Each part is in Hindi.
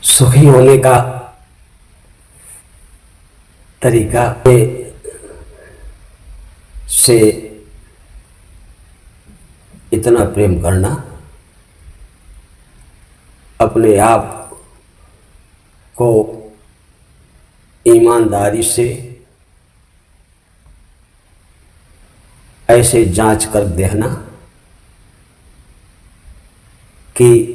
सुखी होने का तरीका से इतना प्रेम करना, अपने आप को ईमानदारी से ऐसे जांच कर देखना कि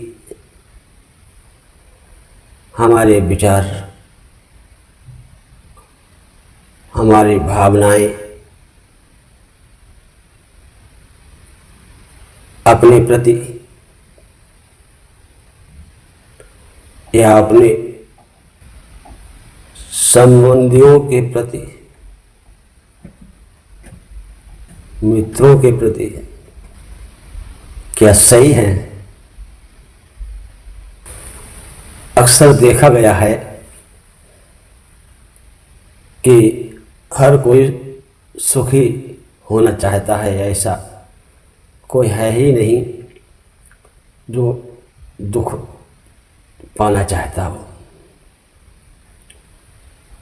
हमारे विचार, हमारी भावनाएं अपने प्रति या अपने संबंधियों के प्रति, मित्रों के प्रति क्या सही है। अक्सर देखा गया है कि हर कोई सुखी होना चाहता है, ऐसा कोई है ही नहीं जो दुख पाना चाहता हो।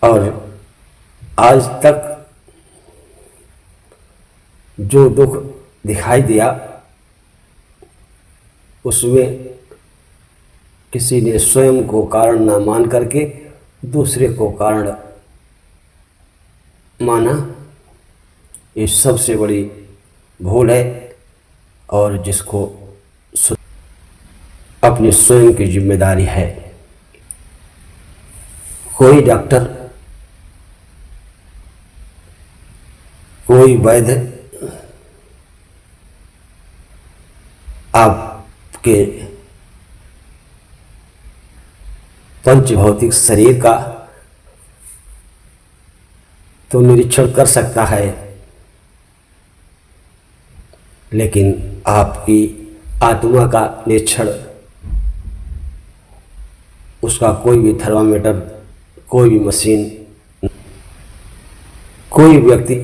और आज तक जो दुख दिखाई दिया उसमें किसी ने स्वयं को कारण ना मान करके दूसरे को कारण माना। ये सबसे बड़ी भूल है और जिसको अपनी स्वयं की जिम्मेदारी है। कोई डॉक्टर, कोई वैद्य आपके पंच भौतिक शरीर का तो निरीक्षण कर सकता है, लेकिन आपकी आत्मा का निरीक्षण उसका कोई भी थर्मामीटर, कोई भी मशीन, कोई व्यक्ति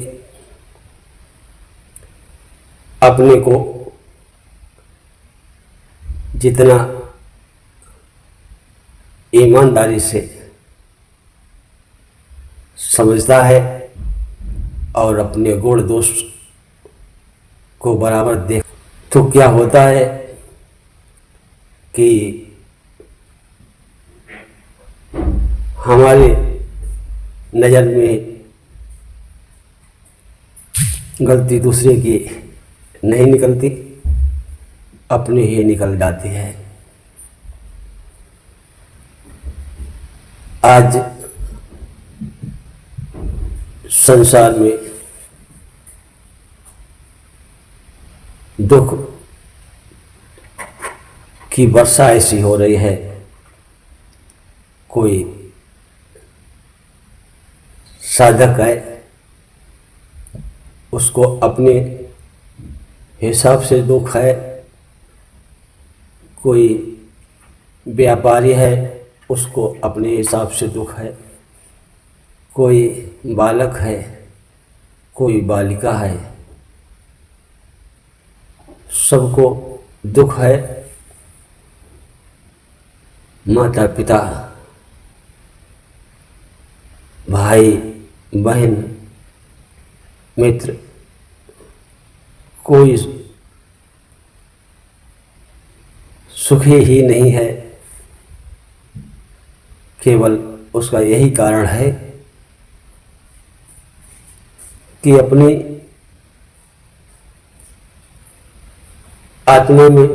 अपने को जितना ईमानदारी से समझता है और अपने गुण दोष को बराबर देख, तो क्या होता है कि हमारे नज़र में गलती दूसरे की नहीं निकलती, अपनी ही निकल जाती है। आज संसार में दुख की वर्षा ऐसी हो रही है, कोई साधक है उसको अपने हिसाब से दुख है, कोई व्यापारी है उसको अपने हिसाब से दुख है, कोई बालक है, कोई बालिका है, सबको दुख है। माता पिता, भाई बहन, मित्र, कोई सुखी ही नहीं है। केवल उसका यही कारण है कि अपनी आत्मा में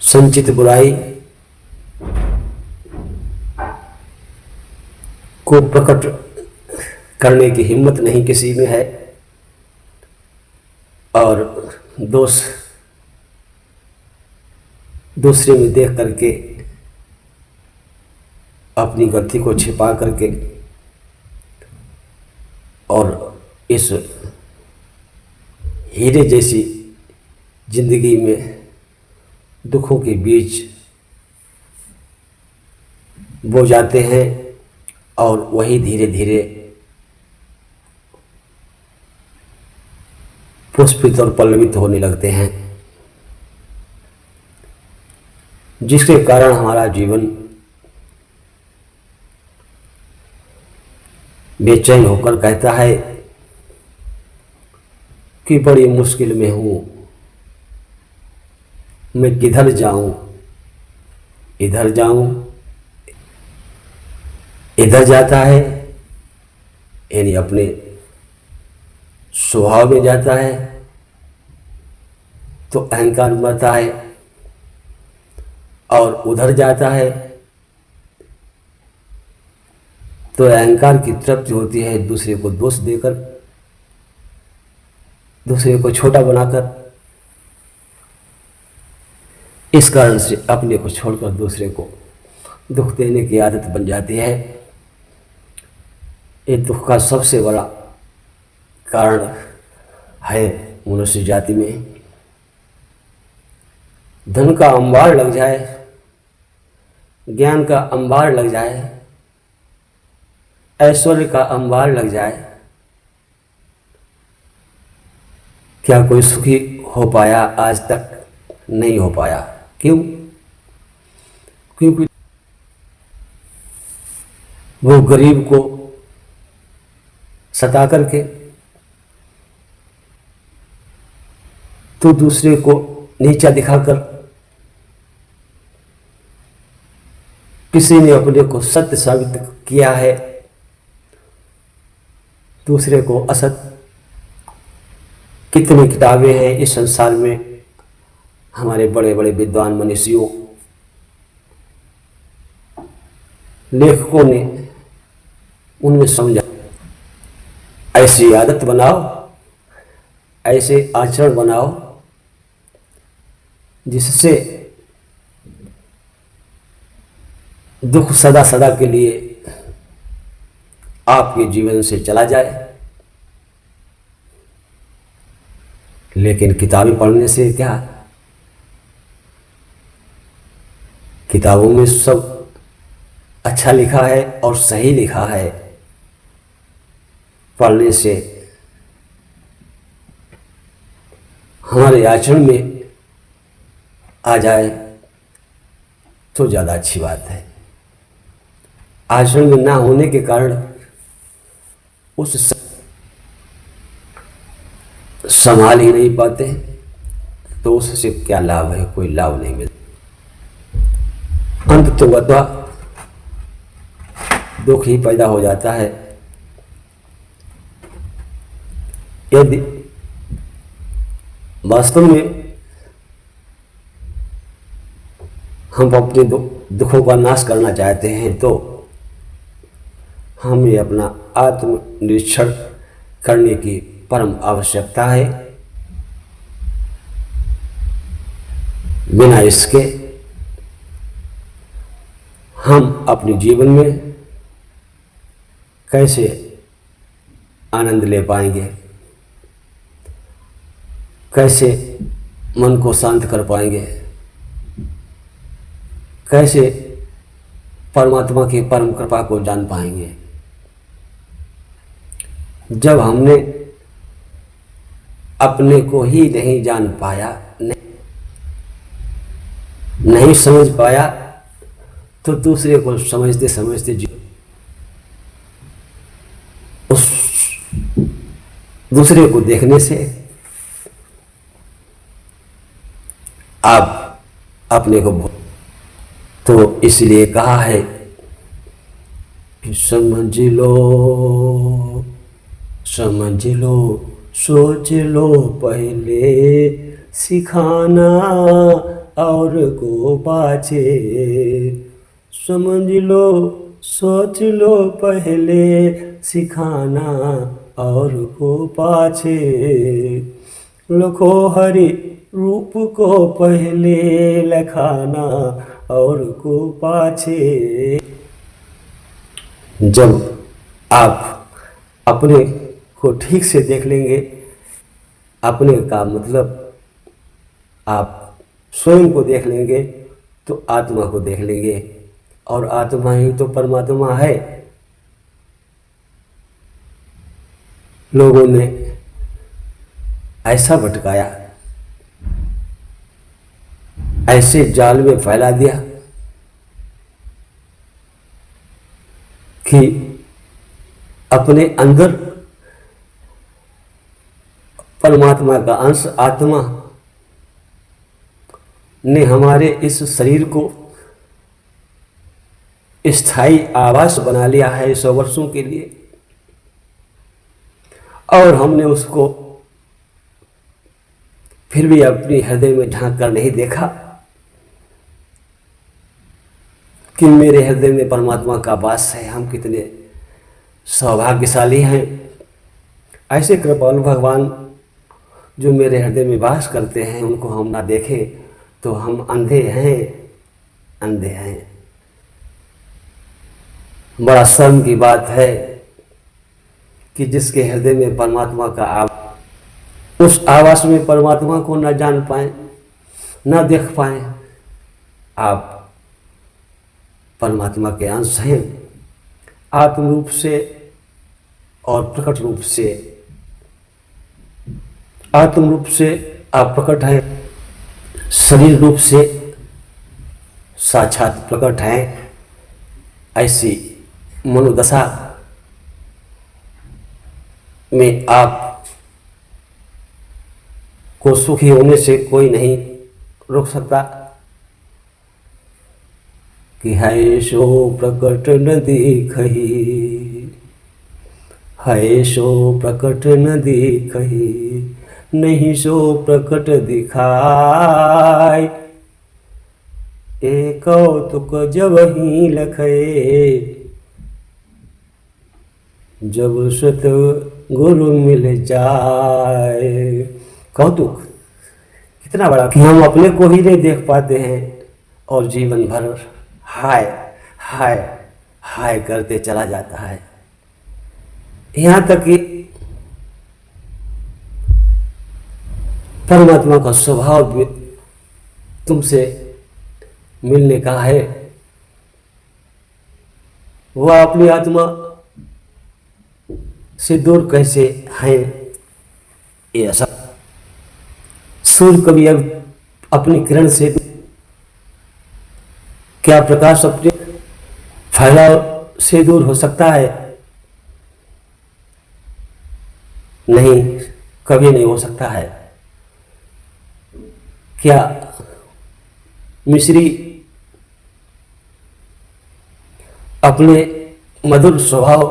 संचित बुराई को प्रकट करने की हिम्मत नहीं किसी में है, और दोष दूसरे में देख करके अपनी गलती को छिपा करके और इस हीरे जैसी जिंदगी में दुखों के बीच बो जाते हैं और वही धीरे धीरे पुष्पित और पल्लवित होने लगते हैं। जिसके कारण हमारा जीवन बेचैन होकर कहता है कि बड़ी मुश्किल में हूँ, मैं किधर जाऊँ, इधर जाऊँ, इधर जाता है, यानी अपने स्वभाव में जाता है तो अहंकार मरता है, और उधर जाता है तो अहंकार की तृप्ति होती है दूसरे को दोष देकर, दूसरे को छोटा बनाकर। इस कारण से अपने को छोड़कर दूसरे को दुख देने की आदत बन जाती है। ये दुख का सबसे बड़ा कारण है मनुष्य जाति में। धन का अंबार लग जाए, ज्ञान का अंबार लग जाए, ऐश्वर्य का अंबार लग जाए, क्या कोई सुखी हो पाया? आज तक नहीं हो पाया। क्यों? क्योंकि वो गरीब को सता करके तो दूसरे को नीचा दिखाकर, किसी ने अपने को सत्य साबित किया है, दूसरे को असत। कितनी किताबें हैं इस संसार में, हमारे बड़े बड़े विद्वान मनीषियों, लेखकों ने उनमें समझा। ऐसी आदत बनाओ, ऐसे आचरण बनाओ जिससे दुख सदा सदा के लिए आपके जीवन से चला जाए। लेकिन किताबें पढ़ने से क्या? किताबों में सब अच्छा लिखा है और सही लिखा है। पढ़ने से हमारे आचरण में आ जाए तो ज़्यादा अच्छी बात है। आचरण में ना होने के कारण उस संभाल ही नहीं पाते, तो उससे क्या लाभ है? कोई लाभ नहीं मिलता। अंत तो बता दुख ही पैदा हो जाता है। यदि वास्तव में हम अपने दुखों का नाश करना चाहते हैं तो हमें अपना आत्मनिरीक्षण करने की परम आवश्यकता है। बिना इसके हम अपने जीवन में कैसे आनंद ले पाएंगे, कैसे मन को शांत कर पाएंगे, कैसे परमात्मा की परम कृपा को जान पाएंगे? जब हमने अपने को ही नहीं जान पाया, नहीं समझ पाया, तो दूसरे को समझते समझते उस दूसरे को देखने से आप अपने को भूल। तो इसलिए कहा है कि समझ लो, समझ लो, सोच लो पहले, सिखाना और को पाछे। समझ लो, सोच लो पहले, सिखाना और को पाछे। लखो हरि रूप को पहले, लखाना और को पाछे। जब आप अपने को ठीक से देख लेंगे, अपने का मतलब आप स्वयं को देख लेंगे, तो आत्मा को देख लेंगे, और आत्मा ही तो परमात्मा है। लोगों ने ऐसा भटकाया, ऐसे जाल में फैला दिया कि अपने अंदर परमात्मा का अंश आत्मा ने हमारे इस शरीर को स्थायी आवास बना लिया है 100 वर्षों के लिए, और हमने उसको फिर भी अपने हृदय में झांक कर नहीं देखा कि मेरे हृदय में परमात्मा का वास है। हम कितने सौभाग्यशाली हैं। ऐसे कृपालु भगवान जो मेरे हृदय में वास करते हैं, उनको हम ना देखें तो हम अंधे हैं, अंधे हैं। बड़ा शर्म की बात है कि जिसके हृदय में परमात्मा का उस आवास में परमात्मा को न जान पाए, न देख पाए। आप परमात्मा के अंश हैं, आत्म रूप से और प्रकट रूप से। आत्म रूप से आप प्रकट हैं, शरीर रूप से साक्षात प्रकट हैं। ऐसी मनोदशा में आप को सुखी होने से कोई नहीं रोक सकता कि है सो प्रकट न दिखही, है सो प्रकट न दिखही, नहीं सो प्रकट दिखाय। एक कौतुक जब ही लखे, जब सत गुरु मिल जाए। कौतुक कितना बड़ा कि हम अपने को ही नहीं देख पाते हैं और जीवन भर हाय हाय हाय करते चला जाता है। यहाँ तक कि परमात्मा का स्वभाव भी तुमसे मिलने का है। वह अपनी आत्मा से दूर कैसे हैं, ये ऐसा सूर्य कभी अब अपनी किरण से क्या प्रकाश अपने फैलाव से दूर हो सकता है? नहीं, कभी नहीं हो सकता है। क्या मिश्री अपने मधुर स्वभाव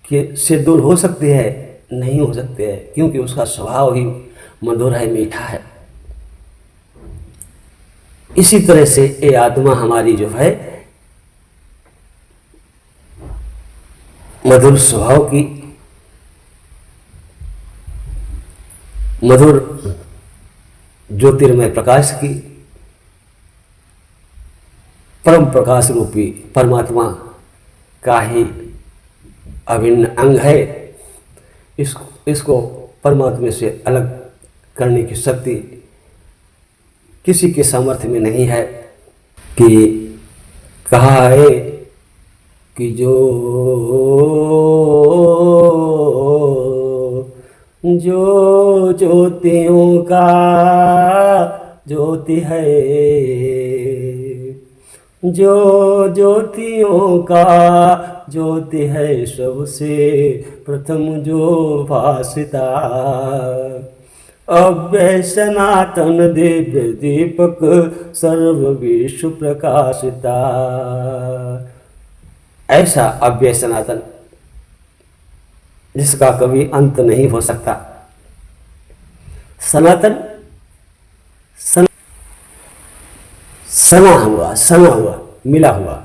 के से दूर हो सकती है? नहीं हो सकते हैं, क्योंकि उसका स्वभाव ही मधुर है, मीठा है। इसी तरह से ये आत्मा हमारी जो है मधुर स्वभाव की, मधुर ज्योतिर्मय प्रकाश की, परम प्रकाश रूपी परमात्मा का ही अभिन्न अंग है। इसको परमात्मा से अलग करने की शक्ति किसी के सामर्थ्य में नहीं है। कि कहा है कि जो ज्योतियों का ज्योति है, जो ज्योतियों का ज्योति है, सबसे प्रथम जो भासिता, अव्यय सनातन दिव्य दीपक सर्व विश्व प्रकाशिता। ऐसा अव्यय सनातन जिसका कभी अंत नहीं हो सकता। सनातन सना हुआ मिला हुआ।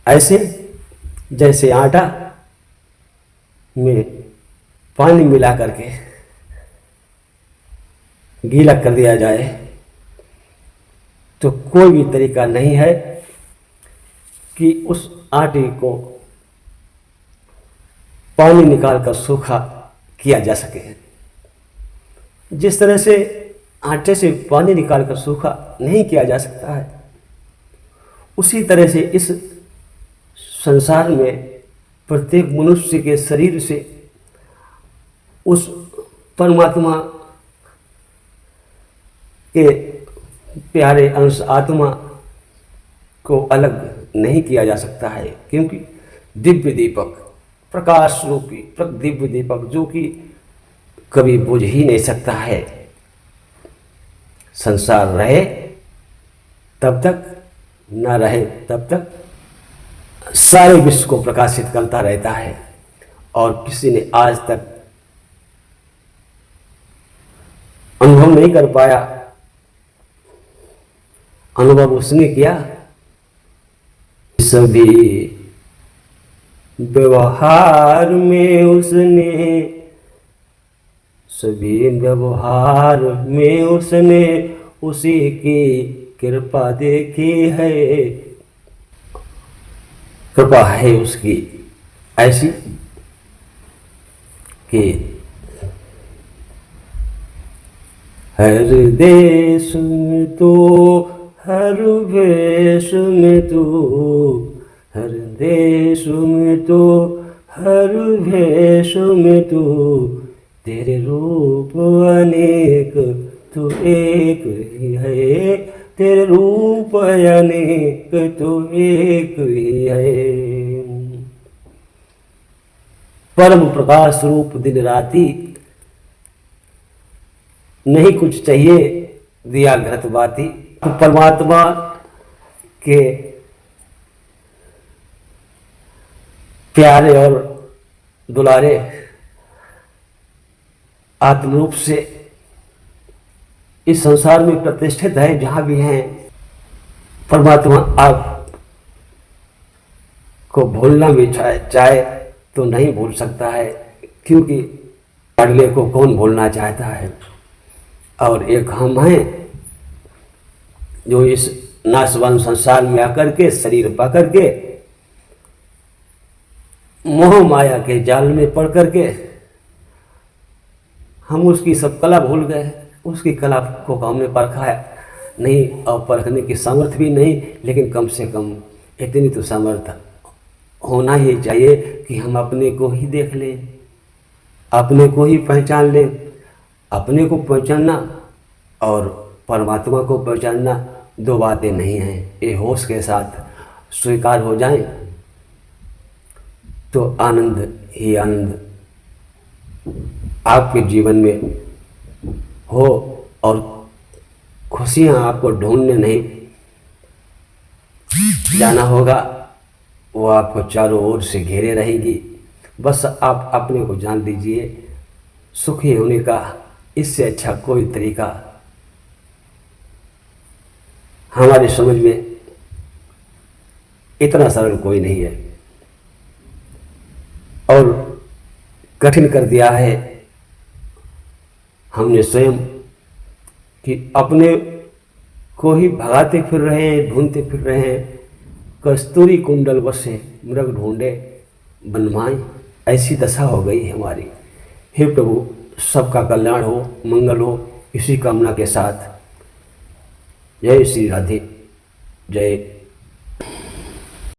ऐसे जैसे आटा में पानी मिला करके गीला कर दिया जाए तो कोई भी तरीका नहीं है कि उस आटे को पानी निकालकर सूखा किया जा सके। जिस तरह से आटे से पानी निकालकर सूखा नहीं किया जा सकता है, उसी तरह से इस संसार में प्रत्येक मनुष्य के शरीर से उस परमात्मा के प्यारे अंश आत्मा को अलग नहीं किया जा सकता है, क्योंकि दिव्य दीपक, प्रकाश रूपी दिव्य दीपक जो कि कभी बुझ ही नहीं सकता है, संसार रहे तब तक, न रहे तब तक सारे विश्व को प्रकाशित करता रहता है। और किसी ने आज तक अनुभव नहीं कर पाया, अनुभव उसने किया। सभी व्यवहार में उसने, सभी व्यवहार में उसने उसी की कृपा देखी है। कृपा है उसकी ऐसी कि हर देश में तो, हर वेश में तो, हर देश में तो, हर वेश में तो, तेरे रूप अनेक तो एक ही है, तेरे रूप अनेक तो एक ही है। परम प्रकाश रूप दिन राती, नहीं कुछ चाहिए दिया घृत बाती। तो परमात्मा के प्यारे और दुलारे आत्मरूप से इस संसार में प्रतिष्ठित है, जहां भी हैं। परमात्मा आप को भूलना भी चाहे तो नहीं भूल सकता है, क्योंकि अगले को कौन भूलना चाहता है। और एक हम हैं जो इस नाशवान संसार में आकर के, शरीर पाकर के, मोह माया के जाल में पड़ करके हम उसकी सब कला भूल गए। उसकी कला को हमने परखा है नहीं, और परखने की सामर्थ्य भी नहीं, लेकिन कम से कम इतनी तो सामर्थ्य होना ही चाहिए कि हम अपने को ही देख लें, अपने को ही पहचान लें। अपने को पहचानना और परमात्मा को पहचानना दो बातें नहीं हैं। ये होश के साथ स्वीकार हो जाएं तो आनंद ही आनंद आपके जीवन में हो, और खुशियां आपको ढूंढने नहीं जाना होगा, वो आपको चारों ओर से घेरे रहेगी। बस आप अपने को जान लीजिए। सुखी होने का इससे अच्छा कोई तरीका हमारी समझ में इतना सरल कोई नहीं है, और कठिन कर दिया है हमने स्वयं कि अपने को ही भगाते फिर रहे हैं, ढूंढते फिर रहे हैं। कस्तूरी कुंडल बसे मृग ढूंढे बनमाई, ऐसी दशा हो गई हमारी। हे प्रभु, सबका कल्याण हो, मंगल हो, इसी कामना के साथ जय श्री राधे, जय